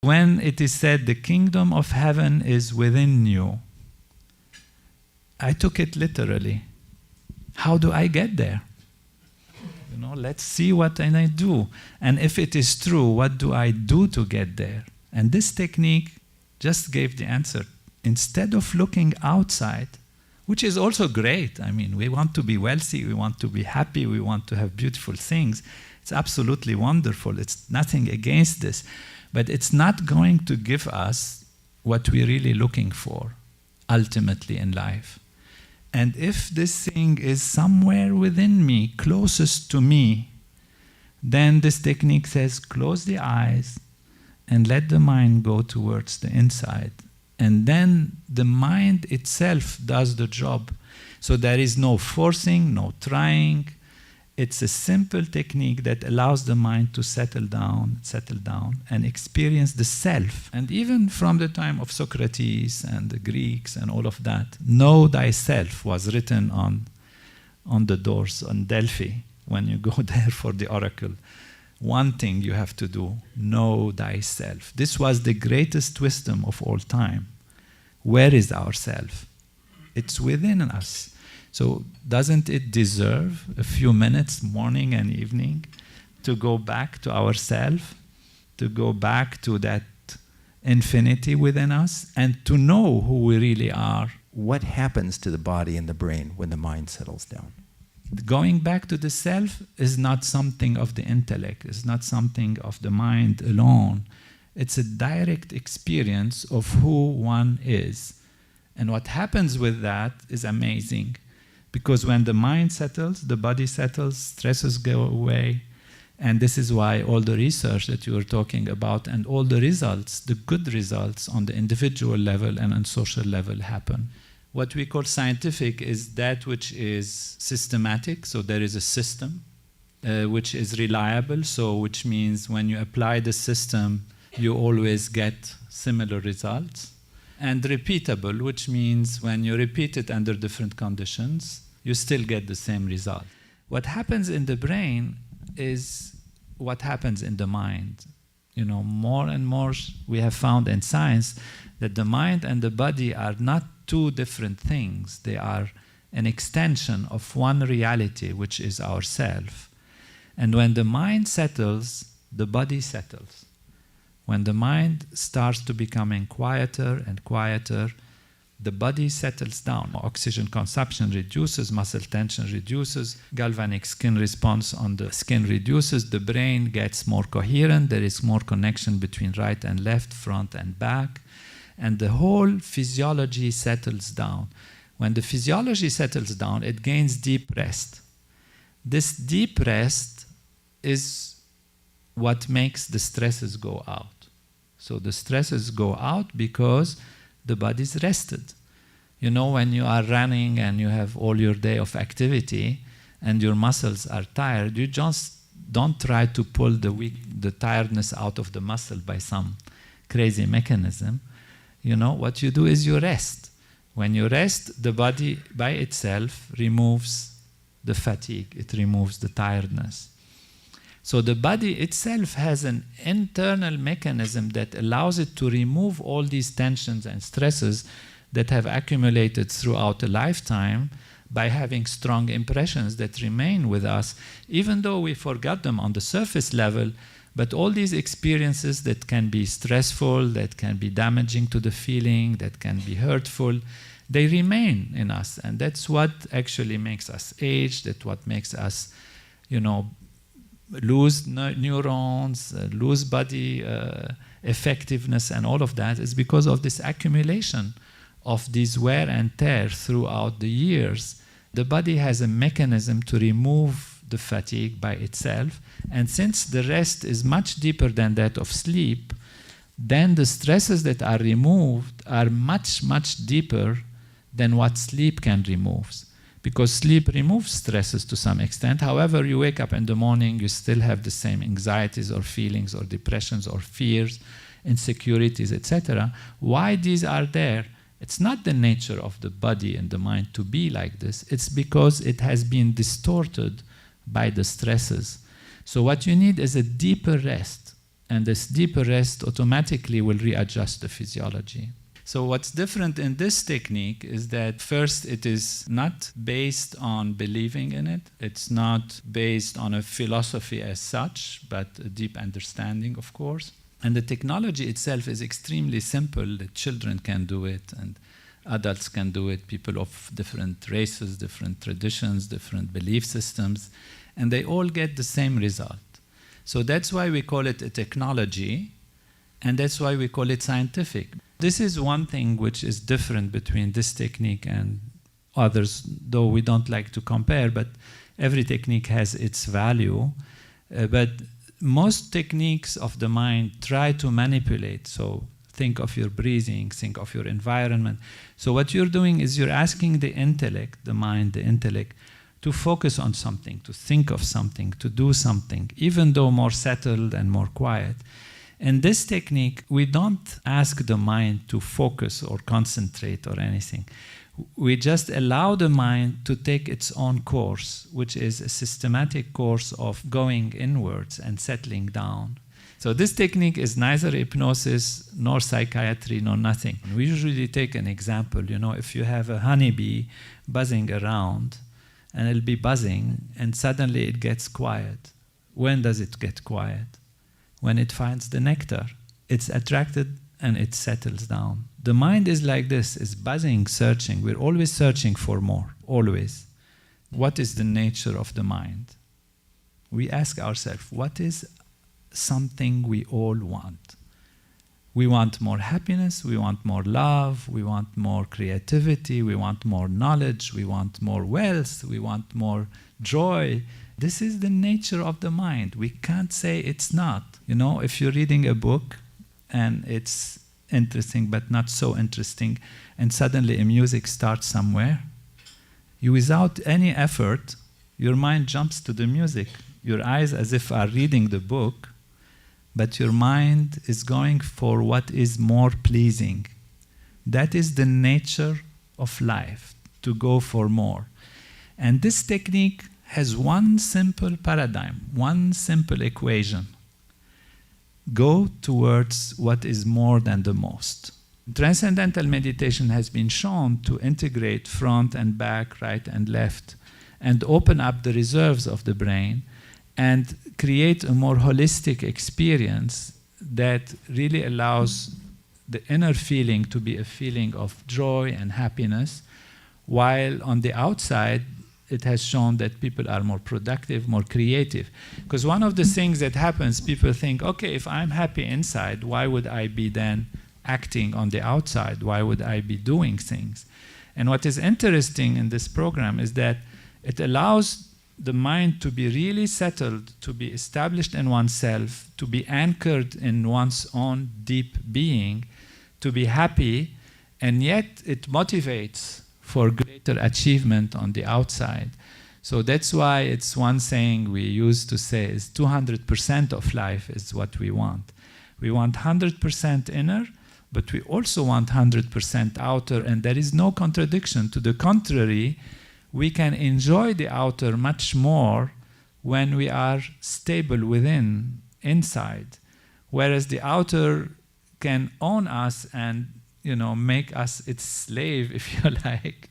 When it is said the kingdom of heaven is within you, I took it literally. How do I get there? Let's see what I do. And if it is true, what do I do to get there? And this technique just gave the answer. Instead of looking outside, which is also great. I mean, we want to be wealthy, we want to be happy, we want to have beautiful things. It's absolutely wonderful. It's nothing against this. But it's not going to give us what we're really looking for, ultimately in life. And if this thing is somewhere within me, closest to me, then this technique says, close the eyes and let the mind go towards the inside. And then the mind itself does the job. So there is no forcing, no trying. It's a simple technique that allows the mind to settle down, and experience the self. And even from the time of Socrates and the Greeks and all of that, know thyself was written on the doors on Delphi when you go there for the oracle. One thing you have to do, know thyself. This was the greatest wisdom of all time. Where is our self? It's within us. So doesn't it deserve a few minutes, morning and evening, to go back to ourself, to go back to that infinity within us, and to know who we really are? What happens to the body and the brain when the mind settles down? Going back to the self is not something of the intellect, it's not something of the mind alone. It's a direct experience of who one is. And what happens with that is amazing. Because when the mind settles, the body settles, stresses go away. And this is why all the research that you were talking about and all the results, the good results on the individual level and on social level happen. What we call scientific is that which is systematic, so there is a system, which is reliable, so which means when you apply the system, you always get similar results. And repeatable, which means when you repeat it under different conditions, you still get the same result. What happens in the brain is what happens in the mind. More and more we have found in science that the mind and the body are not two different things. They are an extension of one reality, which is ourself. And when the mind settles, the body settles. When the mind starts to becoming quieter and quieter, the body settles down. Oxygen consumption reduces, muscle tension reduces, galvanic skin response on the skin reduces, the brain gets more coherent, there is more connection between right and left, front and back, and the whole physiology settles down. When the physiology settles down, it gains deep rest. This deep rest is what makes the stresses go out. So the stresses go out because the body is rested. When you are running and you have all your day of activity and your muscles are tired, you just don't try to pull the tiredness out of the muscle by some crazy mechanism. What you do is you rest. When you rest, the body by itself removes the fatigue, it removes the tiredness. So the body itself has an internal mechanism that allows it to remove all these tensions and stresses that have accumulated throughout a lifetime by having strong impressions that remain with us, even though we forgot them on the surface level. But all these experiences that can be stressful, that can be damaging to the feeling, that can be hurtful, they remain in us. And that's what actually makes us age, that's what makes us, lose neurons, lose body effectiveness and all of that is because of this accumulation of these wear and tear throughout the years. The body has a mechanism to remove the fatigue by itself, and since the rest is much deeper than that of sleep, then the stresses that are removed are much, much deeper than what sleep can remove. Because sleep removes stresses to some extent. However, you wake up in the morning, you still have the same anxieties or feelings or depressions or fears, insecurities, etc. Why these are there? It's not the nature of the body and the mind to be like this. It's because it has been distorted by the stresses. So what you need is a deeper rest. And this deeper rest automatically will readjust the physiology. So what's different in this technique is that first, it is not based on believing in it. It's not based on a philosophy as such, but a deep understanding, of course. And the technology itself is extremely simple. The children can do it, and adults can do it, people of different races, different traditions, different belief systems, and they all get the same result. So that's why we call it a technology, and that's why we call it scientific. This is one thing which is different between this technique and others, though we don't like to compare, but every technique has its value. But most techniques of the mind try to manipulate. So think of your breathing, think of your environment. So what you're doing is you're asking the intellect, the mind, the intellect, to focus on something, to think of something, to do something, even though more settled and more quiet. In this technique, we don't ask the mind to focus or concentrate or anything. We just allow the mind to take its own course, which is a systematic course of going inwards and settling down. So this technique is neither hypnosis, nor psychiatry, nor nothing. We usually take an example. You know, if you have a honeybee buzzing around, and it'll be buzzing, and suddenly it gets quiet. When does it get quiet? When it finds the nectar. It's attracted and it settles down. The mind is like this, is buzzing, searching. We're always searching for more, always. What is the nature of the mind? We ask ourselves, what is something we all want? We want more happiness, we want more love, we want more creativity, we want more knowledge, we want more wealth, we want more joy. This is the nature of the mind. We can't say it's not. You know, if you're reading a book and it's interesting but not so interesting, and suddenly a music starts somewhere, you, without any effort, your mind jumps to the music. Your eyes as if are reading the book, but your mind is going for what is more pleasing. That is the nature of life, to go for more. And this technique has one simple paradigm, one simple equation. Go towards what is more than the most. Transcendental meditation has been shown to integrate front and back, right and left, and open up the reserves of the brain and create a more holistic experience that really allows the inner feeling to be a feeling of joy and happiness, while on the outside, it has shown that people are more productive, more creative. Because one of the things that happens, people think, okay, if I'm happy inside, why would I be then acting on the outside? Why would I be doing things? And what is interesting in this program is that it allows the mind to be really settled, to be established in oneself, to be anchored in one's own deep being, to be happy, and yet it motivates for greater achievement on the outside. So that's why it's one saying we used to say is 200% of life is what we want. We want 100% inner, but we also want 100% outer, and there is no contradiction. To the contrary, we can enjoy the outer much more when we are stable within, inside, whereas the outer can own us and make us its slave, if you like,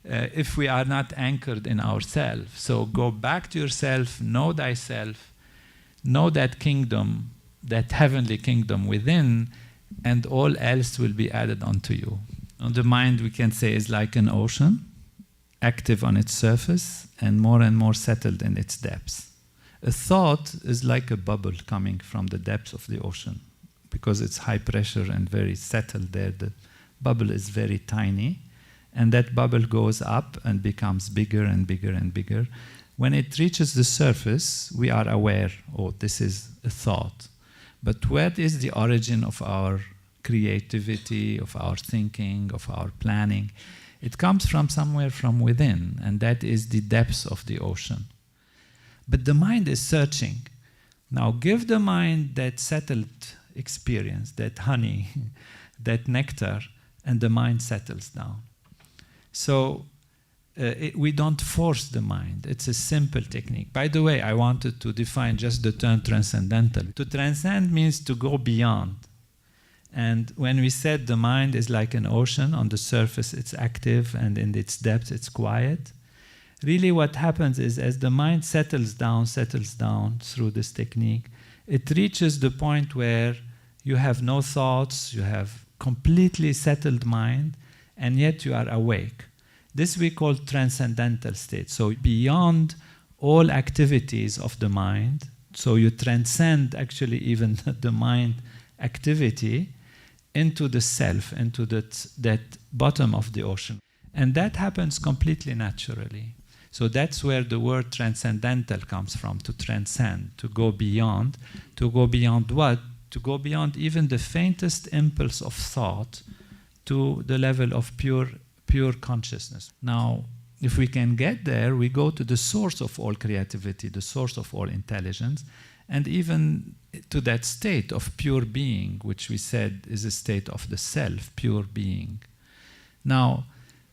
if we are not anchored in ourselves. So go back to yourself, know thyself, know that kingdom, that heavenly kingdom within, and all else will be added onto you. And the mind, we can say, is like an ocean, active on its surface and more settled in its depths. A thought is like a bubble coming from the depths of the ocean. Because it's high pressure and very settled there, the bubble is very tiny, and that bubble goes up and becomes bigger and bigger and bigger. When it reaches the surface, we are aware, oh, this is a thought. But what is the origin of our creativity, of our thinking, of our planning? It comes from somewhere from within, and that is the depths of the ocean. But the mind is searching. Now give the mind that settled experience, that honey, that nectar, and the mind settles down. So We don't force the mind. It's a simple technique. By the way, I wanted to define just the term transcendental. To transcend means to go beyond. And when we said the mind is like an ocean, on the surface it's active and in its depth it's quiet. Really what happens is as the mind settles down through this technique, it reaches the point where you have no thoughts, you have completely settled mind, and yet you are awake. This we call transcendental state. So beyond all activities of the mind, so you transcend actually even the mind activity into the self, into that bottom of the ocean. And that happens completely naturally. So that's where the word transcendental comes from, to transcend, to go beyond. To go beyond what? To go beyond even the faintest impulse of thought to the level of pure consciousness. Now, if we can get there, we go to the source of all creativity, the source of all intelligence, and even to that state of pure being, which we said is a state of the self, pure being. Now,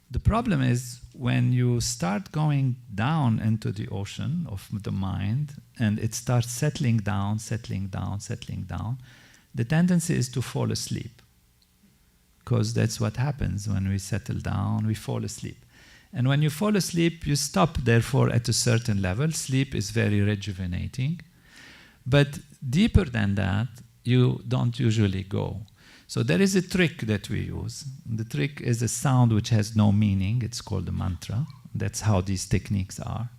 the problem is when you start going down into the ocean of the mind and it starts settling down, the tendency is to fall asleep. Because that's what happens when we settle down, we fall asleep. And when you fall asleep, you stop, therefore, at a certain level. Sleep is very rejuvenating. But deeper than that, you don't usually go. So there is a trick that we use. The trick is a sound which has no meaning. It's called a mantra. That's how these techniques are.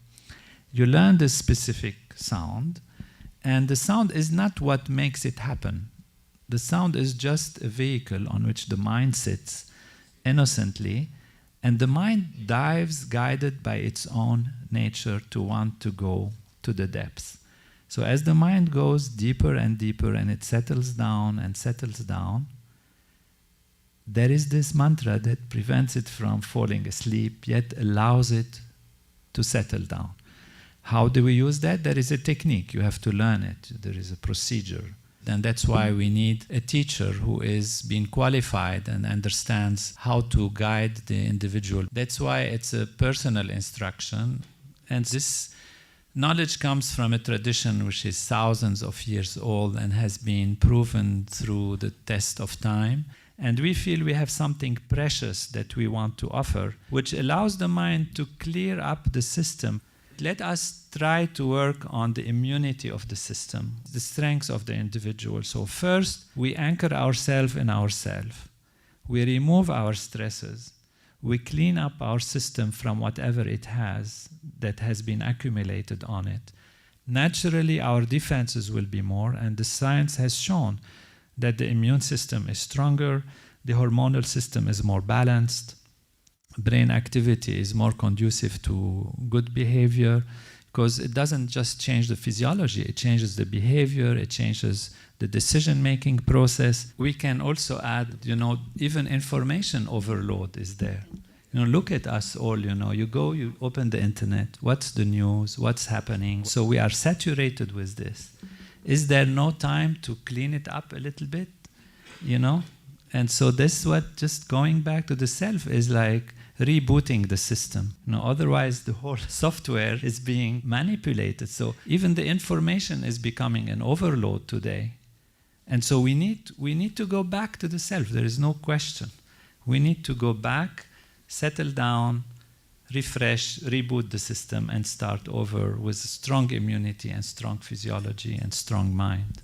You learn this specific sound, and the sound is not what makes it happen. The sound is just a vehicle on which the mind sits innocently, and the mind dives guided by its own nature to want to go to the depths. So as the mind goes deeper and deeper and it settles down, there is this mantra that prevents it from falling asleep, yet allows it to settle down. How do we use that? There is a technique. You have to learn it. There is a procedure. And that's why we need a teacher who is being qualified and understands how to guide the individual. That's why it's a personal instruction. And this knowledge comes from a tradition which is thousands of years old and has been proven through the test of time. And we feel we have something precious that we want to offer, which allows the mind to clear up the system. Let us try to work on the immunity of the system, the strengths of the individual. So first, we anchor ourselves in ourselves. We remove our stresses. We clean up our system from whatever it has that has been accumulated on it. Naturally, our defenses will be more, and the science has shown that the immune system is stronger, the hormonal system is more balanced, brain activity is more conducive to good behavior, because it doesn't just change the physiology, it changes the behavior, it changes the decision-making process. We can also add, even information overload is there. Look at us all, you open the internet, what's the news, what's happening? So we are saturated with this. Is there no time to clean it up a little bit? And so this is what just going back to the self is like rebooting the system. Otherwise the whole software is being manipulated. So even the information is becoming an overload today. And so we need to go back to the self. There is no question. We need to go back, settle down, refresh, reboot the system, and start over with strong immunity and strong physiology and strong mind.